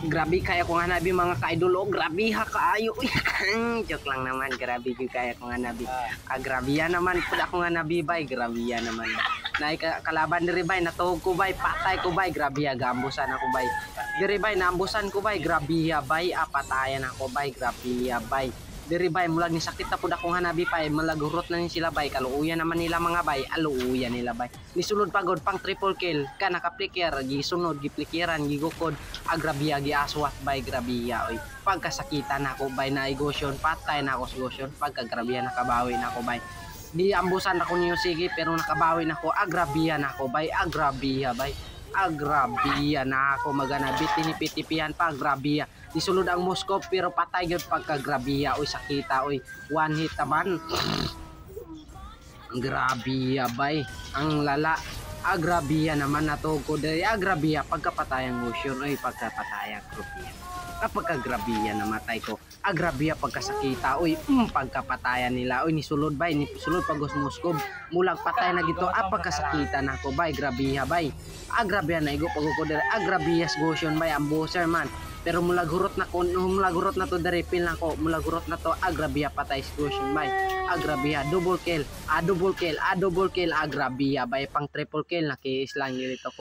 Grabe kaya ko nga nabi mga ka-idol. Oh, grabe ha kaayo. Uy, joke lang naman. Grabe yung kaya ko nga nabi. Grabe yan naman. Pud ako nga nabi bay. Grabe yan naman. Kalaban diri bay. Natuhog ko bay. Patay ko bay. Grabe ya. Gambusan ako bay. Diri bay. Naambusan ko bay. Grabe ya bay. Patayan ako bay. Grabe ya bay. Diri bay, mulag ni sakit na pud akong hanabi pay, malagurot na ni sila bay, kaluuyan naman nila mga bay, aluuyan nila bay. Nisulod pagod pang triple kill, ka naka-flicker, gisunod, giplikiran, gigukod, agrabiya, giaswat bay, grabiya, oy. Pagkasakitan ako bay na igosyon, patay na ako sa igosyon, pagkagrabiya nakabawi na ako bay. Di ambusan ako niyo sige, pero nakabawi na ako, agrabiya na ako bay, agrabiya bay. Agrabiya na ako magana bitini-pitipihan pa agrabiya disulod ang Moscow pero patay gyud pagkagrabiya oy sakita oy one hit taman grabiya bay ang lala agrabiya naman nato ko dai agrabiya pagkapatayang motion oy pagkapatayang grupiya kapag agrabiya namatay ko agrabiya pagkasakita oy pagkapatayan nila oy nisulod bay nisulod pagos Moscow mulag patay na gito pagkasakita na ko bay grabiya bay agrabiya na igo pagkukudir agrabiya sgosyon bay ambuser man pero mulagurot na ko mulagurot na to dari pil na ko mulagurot na to agrabiya patay sgosyon bay agrabiya double kill double kill double kill agrabiya bay pang triple kill na kiis lang dito ko